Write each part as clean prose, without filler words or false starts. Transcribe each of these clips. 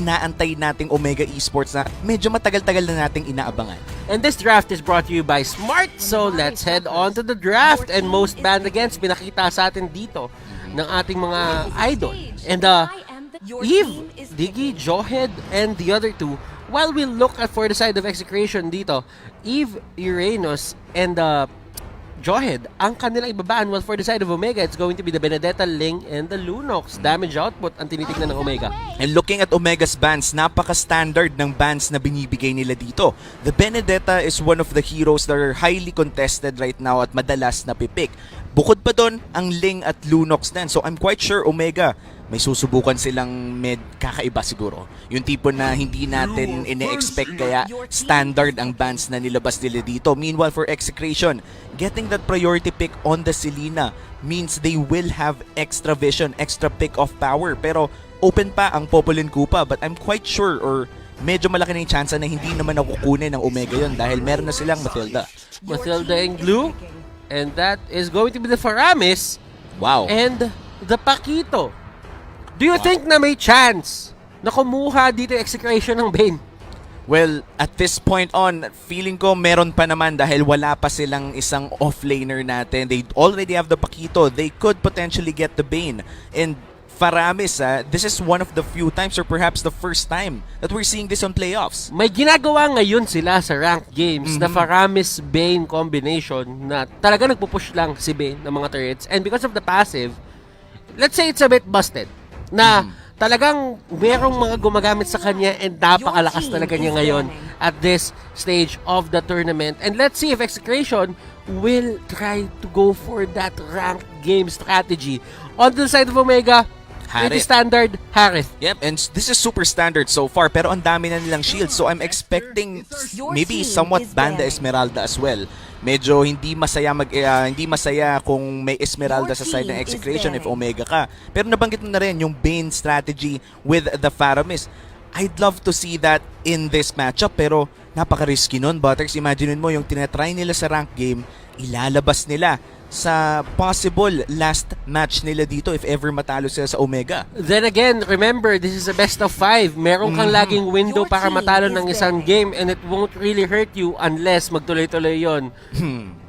inaantay nating Omega Esports na medyo matagal-tagal na nating inaabangan. And this draft is brought to you by Smart. So let's head on to the draft. And most banned against, pinakita sa atin dito ng ating mga idol. And Eve, Diggy, Johed, and the other two. While we look at for the side of Execration dito, Eve, Uranus, and Johed, ang kanilang ibabaan. While for the side of Omega, it's going to be the Benedetta, Ling, and the Lunox. Damage output ang tinitignan ng Omega. And looking at Omega's bans, napaka-standard ng bans na binibigay nila dito. The Benedetta is one of the heroes that are highly contested right now at madalas na pipick. Bukod pa doon, ang Ling at Lunox din. So I'm quite sure Omega, may susubukan silang kakaiba siguro. Yung tipo na hindi natin ine-expect, kaya standard ang bans na nilabas nila dito. Meanwhile for Execration, getting that priority pick on the Selena means they will have extra vision, extra pick-off power. Pero open pa ang Popolin Kupa, but I'm quite sure or medyo malaki na yung chance na hindi naman nakukunin ng Omega yon dahil meron na silang Matilda. Matilda and Glue, and that is going to be the Faramis. Wow. And the Paquito. Do you think na may chance na kumuha dito yung Execration ng Bane? Well, at this point on, feeling ko meron pa naman dahil wala pa silang isang offlaner natin. They already have the Paquito. They could potentially get the Bane. And Faramis, this is one of the few times or perhaps the first time that we're seeing this on playoffs. May ginagawa ngayon sila sa ranked games na Faramis-Bane combination na talaga nagpupush lang si Bane ng mga turrets. And because of the passive, let's say it's a bit busted. Na talagang merong mga gumagamit sa kanya and napakalakas talaga niya ngayon at this stage of the tournament. And let's see if Execration will try to go for that ranked game strategy. On the side of Omega, pretty standard, Harith. Yep, and this is super standard so far, pero ang dami na nilang shields. So I'm expecting maybe somewhat Banda Esmeralda as well. Medyo hindi masaya kung may Esmeralda sa side ng Execration if Omega ka. Pero nabanggit mo na rin yung Bane strategy with the Faramis. I'd love to see that in this matchup, pero napaka-risky nun, Butters. Imagine mo yung tinatry nila sa rank game, ilalabas nila sa possible last match nila dito if ever matalo sila sa Omega. Then again, remember, this is a best of 5. Meron kang laging window para matalo ng isang game and it won't really hurt you unless magtuloy-tuloy yon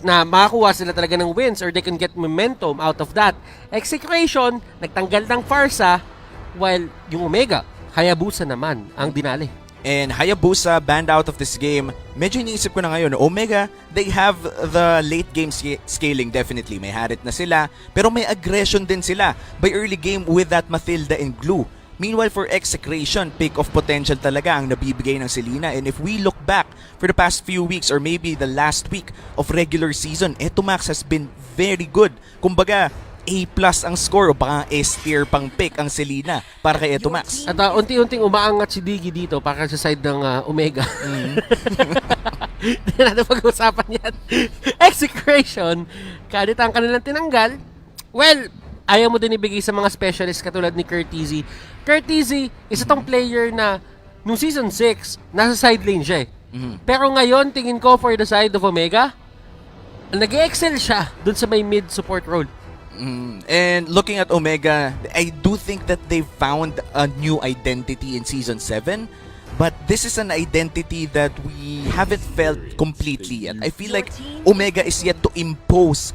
na makakuha sila talaga ng wins or they can get momentum out of that. Execration, nagtanggal ng Farsa while yung Omega, Hayabusa naman ang dinali. And Hayabusa banned out of this game. Medyo iniisip ko na ngayon, Omega, they have the late game scaling definitely. May Harit na sila, pero may aggression din sila by early game with that Matilda and Glue. Meanwhile for Execration, pick of potential talaga ang nabibigay ng Selena. And if we look back for the past few weeks or maybe the last week of regular season, Etomax has been very good. Kumbaga, A+ ang score o baka S-tier pang pick ang Selena para kay Etomax. At unti-unting umaangat si Diggy dito para sa side ng Omega. Hindi natin pag-usapan yan. Execration, kahit ang kanilang tinanggal, well, ayaw mo din ibigay sa mga specialist katulad ni Curtizy. Curtizy, isa tong player na nung Season 6, nasa side lane siya Pero ngayon, tingin ko for the side of Omega, nag-excel siya dun sa may mid support role. And looking at Omega, I do think that they've found a new identity in Season 7. But this is an identity that we haven't felt completely yet. I feel like Omega is yet to impose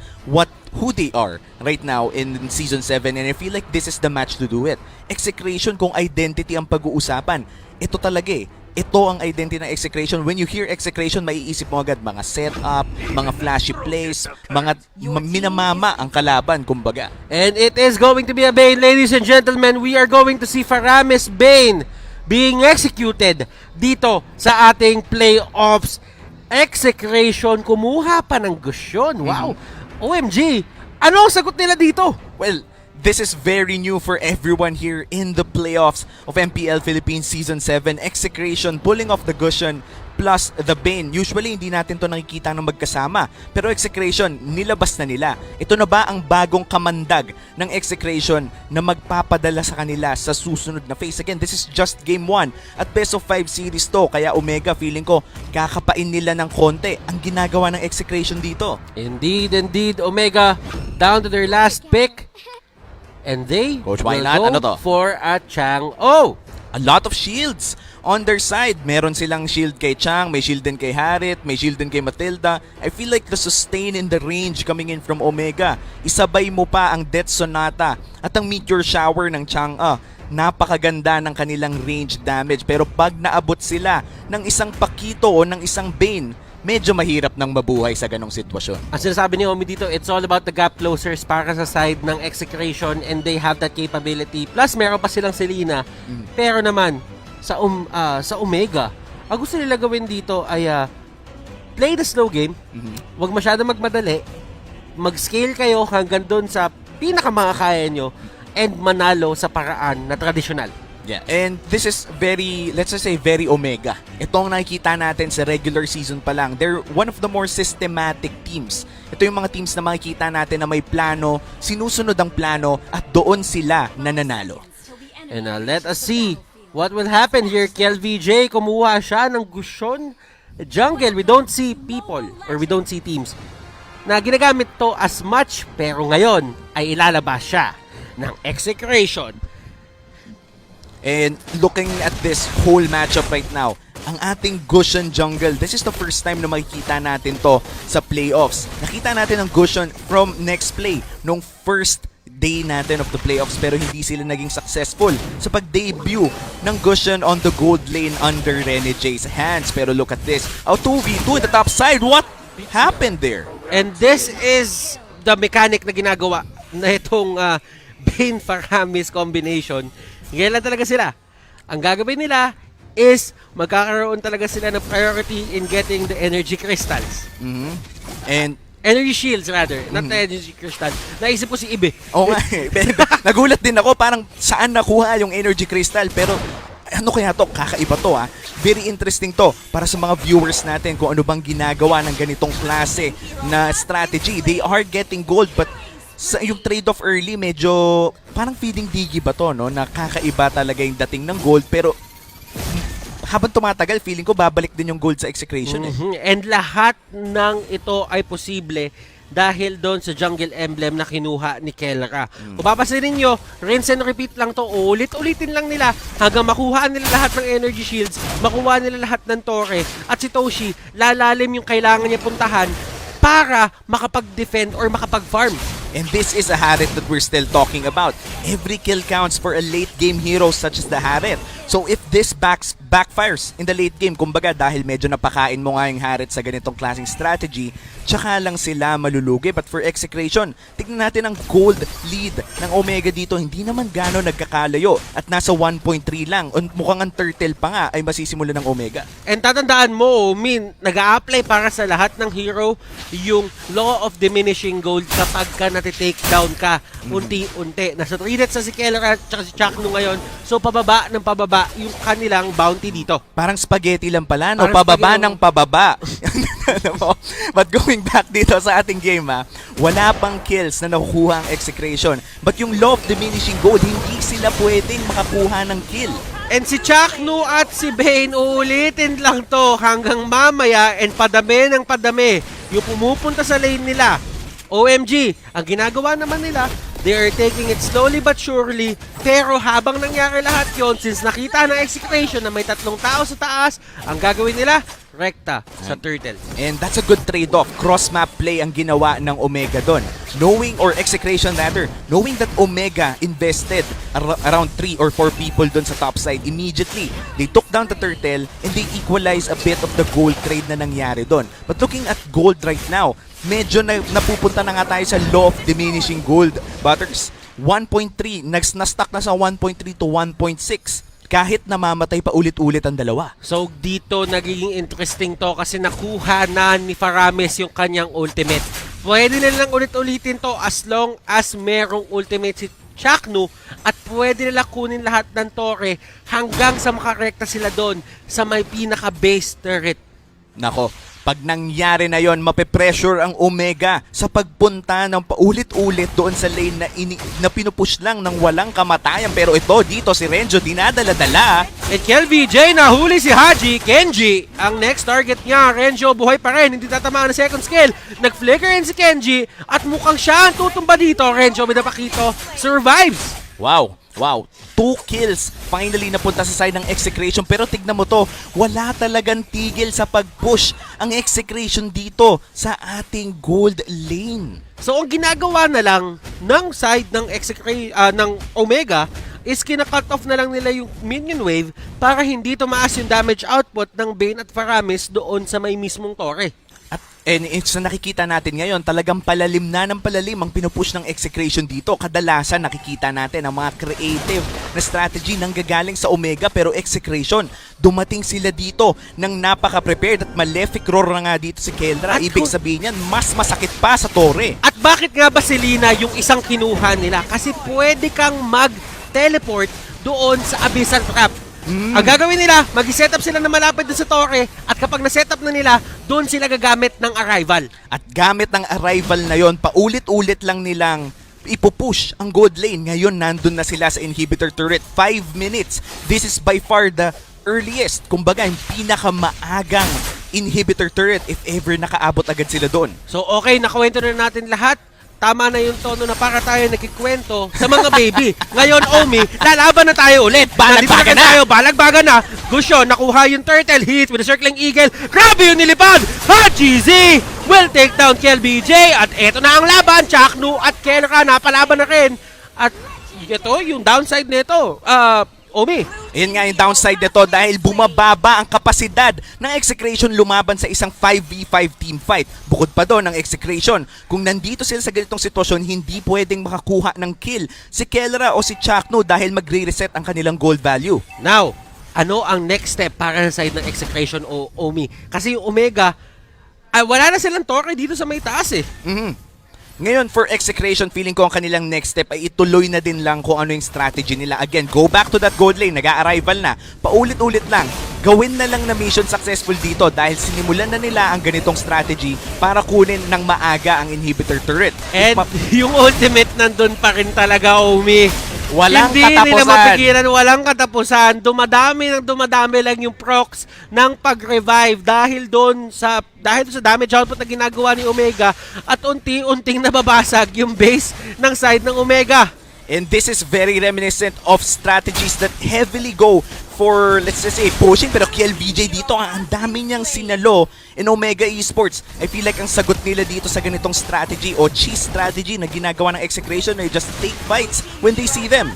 who they are right now in Season 7. And I feel like this is the match to do it. Execration, kung identity ang pag-uusapan, ito talaga Ito ang identity ng Execration. When you hear Execration, maiisip mo agad mga setup, mga flashy plays, mga minamama ang kalaban, kumbaga. And it is going to be a Bane, ladies and gentlemen. We are going to see Faramis Bane being executed dito sa ating playoffs. Execration, kumuha pa ng gusyon. Wow! OMG! Ano ang sagot nila dito? Well, this is very new for everyone here in the playoffs of MPL Philippines Season 7. Execration pulling off the Gushion plus the Bane. Usually, hindi natin to nakikita ng magkasama. Pero Execration, nilabas na nila. Ito na ba ang bagong kamandag ng Execration na magpapadala sa kanila sa susunod na phase? Again, this is just Game 1 at best of 5 series to. Kaya Omega, feeling ko, kakapain nila ng konti ang ginagawa ng Execration dito. Indeed, indeed. Omega, down to their last pick. And they Coach, will why not? go for a Chang-O. a lot of shields on their side. Meron silang shield kay Chang, may shield din kay Harit, may shield din kay Matilda. I feel like the sustain in the range coming in from Omega, isabay mo pa ang Death Sonata at ang Meteor Shower ng Chang'e. Napakaganda ng kanilang range damage, pero pag naabot sila ng isang Pakito o ng isang Bane, medyo mahirap nang mabuhay sa ganong sitwasyon. Ang sinasabi ni Omi dito, it's all about the gap closers para sa side ng Execration, and they have that capability. Plus, meron pa silang Selena. Pero naman, sa Omega, ang gusto nila gawin dito ay play the slow game, wag masyado magmadali, mag-scale kayo hanggang doon sa pinakamakakaya nyo, and manalo sa paraan na tradisyonal. Yeah, and this is very, let's just say, very Omega. Ito ang nakikita natin sa regular season pa lang. They're one of the more systematic teams. Ito yung mga teams na makikita natin na may plano, sinusunod ang plano, at doon sila nananalo. And let us see what will happen here. KLVJ, kumuha siya ng Gusion Jungle. We don't see people, or we don't see teams na ginagamit to as much, pero ngayon ay ilalabas siya ng Execration. And looking at this whole matchup right now, ang ating Gusion Jungle, this is the first time na makikita natin to sa playoffs. Nakita natin ang Gusion from next play, nung first day natin of the playoffs, pero hindi sila naging successful sa pag-debut ng Gusion on the gold lane under Rene J's hands. Pero look at this, 2v2 in the top side. What happened there? And this is the mechanic na ginagawa na itong Bane Faramis combination. Ngayon lang talaga sila. Ang gagawin nila is magkakaroon talaga sila ng priority in getting the energy crystals. And energy shields rather, not the energy crystal. Naisip ko si Ibe. oo nga, nagulat din ako parang saan nakuha yung energy crystal, pero ano kaya to? Kakaiba to ha. Very interesting to para sa mga viewers natin kung ano bang ginagawa ng ganitong klase na strategy. They are getting gold, but yung trade-off early, medyo parang feeding digi ba to, no? Nakakaiba talaga yung dating ng gold, pero habang tumatagal, feeling ko babalik din yung gold sa Execration. And lahat ng ito ay posible dahil doon sa jungle emblem na kinuha ni Kelra. Kung papasin nyo, rinse and repeat lang to, ulit-ulitin lang nila hanggang makuha nila lahat ng energy shields, makuha nila lahat ng torre, at si Toshi, lalalim yung kailangan niya puntahan para makapag-defend or makapag-farm. And this is a Harit that we're still talking about. Every kill counts for a late game hero such as the Harit. So if this backfires in the late game, kumbaga dahil medyo napakain mo nga yung Harit sa ganitong klaseng strategy, tsaka lang sila malulugi. But for Execration, tignan natin ang gold lead ng Omega dito. Hindi naman gano'n nagkakalayo at nasa 1.3 lang. Mukhang ang turtle pa nga ay masisimula ng Omega. And tatandaan mo, nag-a-apply para sa lahat ng hero yung law of diminishing gold kapag ka nati-take down ka unti-unti. Nasa 3 deaths na si Kelra at si Chakno ngayon. So pababa ng pababa yung kanilang bounty dito. Parang spaghetti lang pala, no? Parang Pababa spaghetti. ng pababa. But going back dito sa ating game, wala pang kills na nakukuha ang Execration. But yung law of diminishing gold, hindi sila pwedeng makakuha ng kill. And si Chakno at si Bane, uulitin lang to hanggang mamaya, and padami ng padami yung pumupunta sa lane nila. OMG, ang ginagawa naman nila, they are taking it slowly but surely, pero habang nangyari lahat yon, since nakita ng Execration na may 3 tao sa taas, ang gagawin nila, rekta sa turtle. And that's a good trade-off. Cross-map play ang ginawa ng Omega doon. Knowing, or Execration rather, knowing that Omega invested around 3 or 4 people doon sa top side, immediately, they took down the turtle and they equalized a bit of the gold trade na nangyari doon. But looking at gold right now, medyo napupunta na nga tayo sa law of diminishing gold. Butters, 1.3, na-stuck na sa 1.3 to 1.6. Kahit namamatay pa ulit-ulit ang dalawa. So dito nagiging interesting to kasi nakuha na ni Faramis yung kanyang ultimate. Pwede nilang ulit-ulitin to as long as merong ultimate si Chakno, at pwede nila kunin lahat ng torre hanggang sa makarekta sila doon sa may pinaka-base turret. Nako, pag nangyari na yon, mape-pressure ang Omega sa pagpunta ng paulit-ulit doon sa lane na pinupush lang ng walang kamatayan. Pero ito, dito si Renjo dinadala-dala. At KLVJ, nahuli si Haji. Kenji, ang next target niya. Renjo, buhay pa rin, hindi tatamaan ng second skill. Nag-flicker rin si Kenji at mukhang siya ang tutumba dito. Renjo, Midapakito survives. Wow, wow. 2 kills finally napunta sa side ng Execration. Pero tignan mo to, wala talagang tigil sa pag-push ang Execration dito sa ating gold lane. So ang ginagawa na lang ng side ng ng Omega is kina-cut off na lang nila yung minion wave para hindi tumaas yung damage output ng Bane at Faramis doon sa may mismong tore. And it's na nakikita natin ngayon, talagang palalim na ng palalim ang pinupush ng Execration dito. Kadalasan nakikita natin ang mga creative na strategy nang gagaling sa Omega, pero Execration, dumating sila dito ng napaka-prepared at malefic roar na nga dito si Keldra. At Ibig sabihin yan, mas masakit pa sa tore. At bakit nga ba si Lina yung isang kinuha nila? Kasi pwede kang mag-teleport doon sa Abyssal Trap. Ang gagawin nila, mag-setup sila na malapit dun sa tore at kapag na-setup na nila, doon sila gagamit ng arrival. At gamit ng arrival na yon, paulit-ulit lang nilang ipupush ang gold lane. Ngayon, nandun na sila sa inhibitor turret. 5 minutes. This is by far the earliest. Kumbaga, yung pinakamaagang inhibitor turret if ever nakaabot agad sila doon. So okay, nakawento na natin lahat. Tama na yung tono na para tayo nagkikwento sa mga baby. Ngayon, Omi, lalaban na tayo ulit. Balagbaga na! Tayo, balagbaga na. Gusyo, nakuha yung turtle hit with a circling eagle. Grabe yung nilipad! Ha, GZ! Will take down KLBJ. At eto na ang laban. Chaknu at Kelra napalaban na rin. At ito, yung downside nito. Omi. Ayan nga yung downside nito dahil bumababa ang kapasidad ng Execration lumaban sa isang 5v5 team fight. Bukod pa doon ang Execration, kung nandito sila sa ganitong sitwasyon, hindi pwedeng makakuha ng kill si Kelra o si Chakno dahil magre-reset ang kanilang gold value. Now, ano ang next step para sa side ng Execration o Omi? Kasi yung Omega, wala na silang torre dito sa may taas eh. Ngayon, for Execration, feeling ko ang kanilang next step ay ituloy na din lang kung ano yung strategy nila. Again, go back to that gold lane, nag-a-arrival na. Paulit-ulit lang, gawin na lang na mission successful dito dahil sinimulan na nila ang ganitong strategy para kunin ng maaga ang inhibitor turret. And yung ultimate nandun pa rin talaga, Omi. Walang Hindi katapusan. nila mapigilan, walang katapusan. Dumadami lang yung procs ng pag-revive dahil sa damage output na ginagawa ni Omega at unti-unting nababasag yung base ng side ng Omega. And this is very reminiscent of strategies that heavily go for, let's just say, pushing. Pero KLBJ dito, ang dami niyang sinalo in Omega Esports. I feel like ang sagot nila dito sa ganitong strategy o cheese strategy na ginagawa ng Execration ay just take fights when they see them.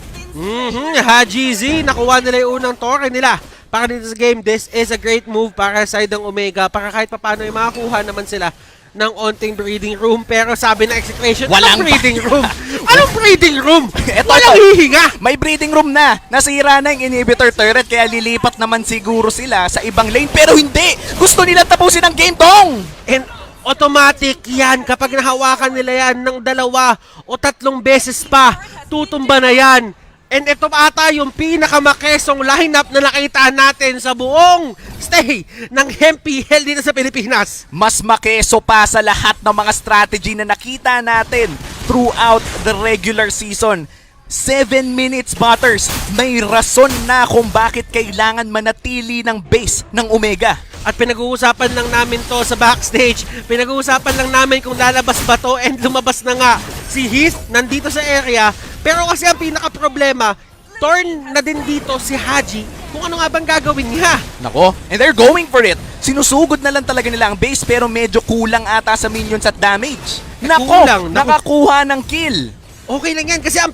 Haji Z, nakuha nila yung unang tore nila. Para dito sa game, this is a great move para sa side ng Omega. Para kahit papano ay makakuha naman sila ng onting breathing room. Pero sabi ng Execration, walang breathing room. Anong breathing room? Walang hihinga. May breathing room na. Nasira na yung inhibitor turret kaya lilipat naman siguro sila sa ibang lane. Pero hindi! Gusto nila tapusin ang game tong! And automatic yan. Kapag nahawakan nila yan ng 2 o 3 beses pa, tutumba na yan. And ito ata yung pinakamakesong lineup na nakita natin sa buong stay ng MPL dito sa Pilipinas. Mas makeso pa sa lahat ng mga strategy na nakita natin throughout the regular season. 7 minutes, Butters. May rason na kung bakit kailangan manatili ng base ng Omega. At pinag-uusapan lang namin to sa backstage. Pinag-uusapan lang namin kung lalabas ba to and lumabas na nga. Si Heath nandito sa area. Pero kasi ang pinaka-problema, turn na din dito si Haji kung ano nga bang gagawin niya. Nako, and they're going for it. Sinusugod na lang talaga nila ang base pero medyo kulang ata sa minions at damage. Nako, nakakuha ng kill. Okay lang yan kasi ang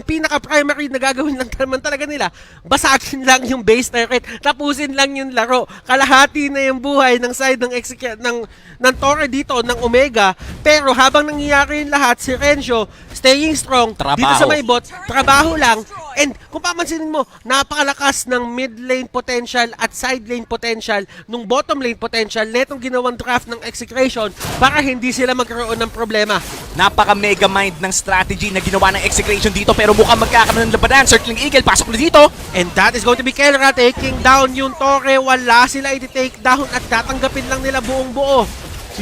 pinaka-primary na gagawin lang naman talaga nila, basagin lang yung base turret, tapusin lang yung laro. Kalahati na yung buhay ng side ng Torre dito, ng Omega. Pero habang nangyayari yung lahat, si Renzo, staying strong, dito sa may bot, trabaho lang. And kung papansinin mo, napakalakas ng mid lane potential at side lane potential, nung bottom lane potential, netong ginawang draft ng Execration para hindi sila magkaroon ng problema. Napaka-mega mind ng strategy na ginawa ng Execration dito pero mukhang magkakaroon ng labanan. Circling Eagle, pasok na dito. And that is going to be Kelra taking down yung Torre. Wala sila i-take down at tatanggapin lang nila buong buo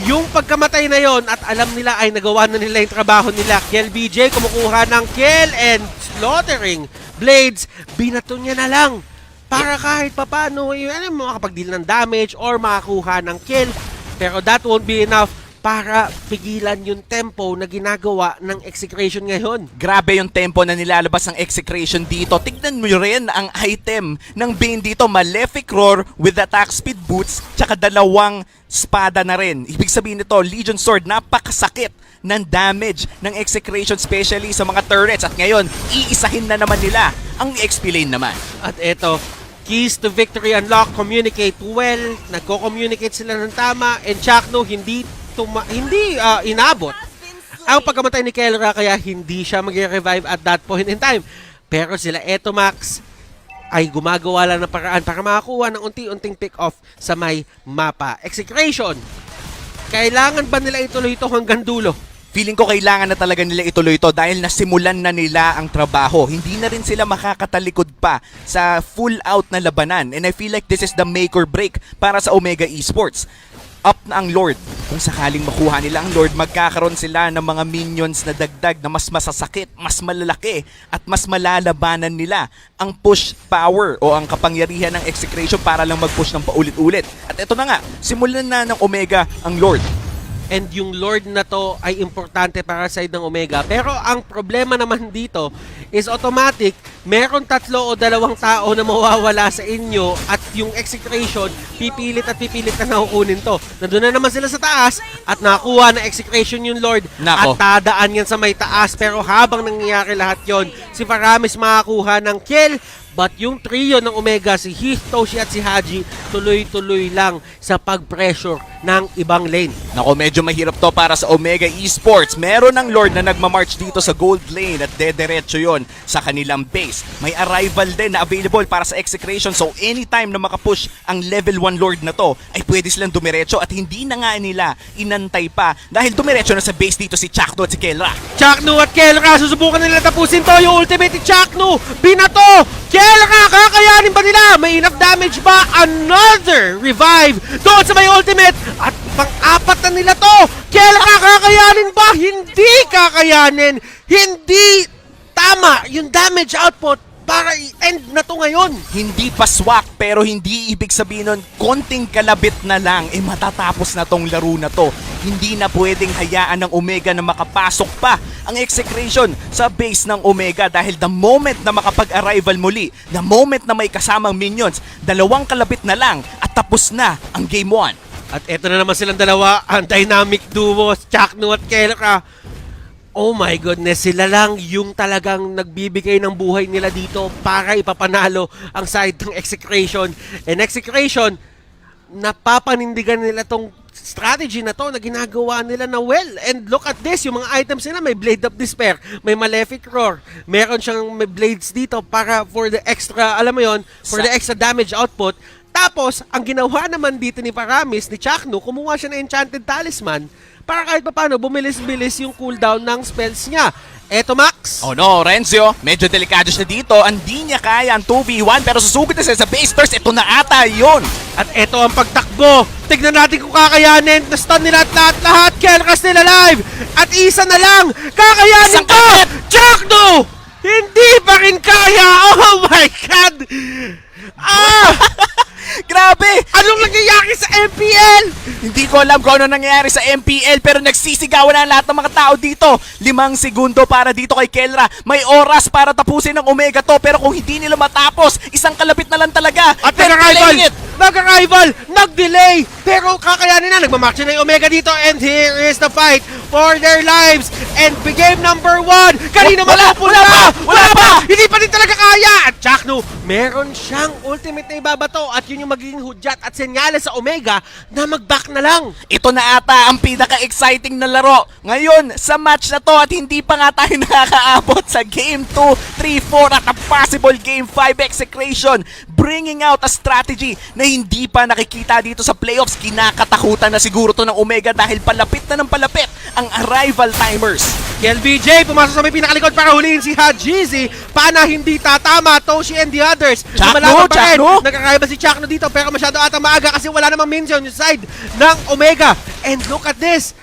yung pagkamatay na yon at alam nila ay nagawa na nila yung trabaho nila. KLBJ kumukuha ng kill and slaughtering Blades. Binato niya na lang para kahit papano makapag-deal ng damage or makakuha ng kill. Pero that won't be enough para pigilan yung tempo na ginagawa ng Execration ngayon. Grabe yung tempo na nilalabas ng Execration dito. Tignan mo rin ang item ng Bane dito. Malefic Roar with attack speed boots, tsaka 2 espada na rin. Ibig sabihin nito, Legion Sword, napakasakit ng damage ng Execration, especially sa mga turrets. At ngayon, iisahin na naman nila ang XP lane naman. At eto, keys to victory unlock, communicate well, nagko-communicate sila ng tama, and Chakno hindi inabot ang pagkamatay ni Kelra, kaya hindi siya mag-revive at that point in time. Pero sila Etomax ay gumagawa lang ng paraan para makakuha ng unti-unting pick-off sa may mapa. Execration, kailangan ba nila ituloy ito hanggang dulo? Feeling ko kailangan na talaga nila ituloy ito dahil nasimulan na nila ang trabaho. Hindi na rin sila makakatalikod pa sa full out na labanan. And I feel like this is the make or break para sa Omega Esports. Up na ang Lord. Kung sakaling makuha nila ang Lord, magkakaroon sila ng mga minions na dagdag na mas masasakit, mas malalaki, at mas malalabanan nila ang push power o ang kapangyarihan ng Execration para lang mag-push ng paulit-ulit. At ito na nga, simulan na ng Omega ang Lord. And yung Lord na to ay importante para sa side ng Omega. Pero ang problema naman dito is automatic, meron 3 o 2 tao na mawawala sa inyo at yung Execration, pipilit na nakukunin to. Nandun na naman sila sa taas at nakuha na Execration yung Lord. Nako. At tadaan yan sa may taas. Pero habang nangyayari lahat yon, si Faramis makakuha ng kill. But yung trio ng Omega, si Heath, Toshi at si Haji, tuloy-tuloy lang sa pag-pressure ng ibang lane. Nako, medyo mahirap to para sa Omega Esports. Meron ng Lord na nagmamarch dito sa gold lane at dederecho yon sa kanilang base. May arrival din na available para sa Execration, so anytime na makapush ang level 1 Lord na to, ay pwede silang dumiretso at hindi na nga nila inantay pa dahil dumiretso na sa base dito si Chakno at si Kelra. Chakno at Kelra, susubukan nila tapusin to. Yung ultimate ni Chakno, binato! Kelra, kakayanin ba nila? May enough damage ba? Another revive doon sa may ultimate. At pang-apat na nila to. Kelra, kakayanin ba? Hindi kakayanin. Hindi tama yung damage output para i-end na to ngayon. Hindi paswak pero hindi ibig sabihin nun konting kalabit na lang matatapos na tong laro na to. Hindi na pwedeng hayaan ng Omega na makapasok pa ang Execration sa base ng Omega dahil the moment na makapag-arrival muli, the moment na may kasamang minions, 2 kalabit na lang at tapos na ang Game 1. At eto na naman silang dalawa, ang dynamic duo, Chakno at Kelra. Oh my goodness, sila lang yung talagang nagbibigay ng buhay nila dito para ipapanalo ang side ng Execration. And Execration, napapanindigan nila tong strategy na to na ginagawa nila na well. And look at this, yung mga items nila, may Blade of Despair, may Malefic Roar, meron siyang may blades dito para for the extra, alam mo yon, for the extra damage output. Tapos, ang ginawa naman dito ni Paramis, ni Chakno, kumuha siya ng Enchanted Talisman para kahit paano bumilis-bilis yung cooldown ng spells niya. Eto, Max. Oh no, Renzo, medyo delikado siya dito. Hindi niya kaya ang 2v1 pero susugod na siya sa base first. Ito na ata yun. At eto ang pagtakbo. Tignan natin kung kakayanin. Na-stun nila at lahat. Kelras nila live. At isa na lang. Kakayanin ko! Chakno! Hindi pa rin kaya. Oh my God! Ah! Grabe! Anong nangyayari sa MPL? Hindi ko alam kung ano nangyayari sa MPL pero nagsisigawan na lahat ng mga tao dito. 5 segundo para dito kay Kelra. May oras para tapusin ng Omega to pero kung hindi nila matapos, 1 kalabit na lang talaga. At nag-arrival, nag-delay, pero kakayanin na, nagmamarcha na yung Omega dito and here is the fight for their lives. And game number 1, kanina mapupunta? Wala pa! Hindi pa din talaga kaya! At Chakno, meron siyang ultimate na ibabato at yun yung magiging hudyat at senyales sa Omega na mag-back na lang. Ito na ata ang pinaka-exciting na laro ngayon sa match na to at hindi pa nga tayo nakakaabot sa Game 2, 3, 4 at a possible Game 5 Execration, bringing out a strategy na hindi pa nakikita dito sa playoffs. Kinakatakutan na siguro to ng Omega dahil palapit na ng palapit ang arrival timers. LBJ pumasok sa may pinakalikod para huliin si Hajizi. Paana hindi tatama, Toshi and the others. Chakno! Nagkakaiba si Chakno dito pero masyado ata maaga kasi wala namang minion yung side ng Omega. And look at this.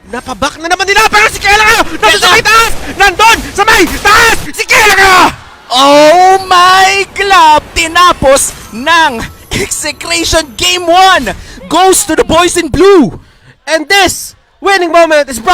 Napabak na naman nila pero si Kelra! Nandun sa may taas! Nandun sa may taas! Si Kelra! Oh my God! Tinapos ng Execration Game 1 goes to the boys in blue. And this winning moment is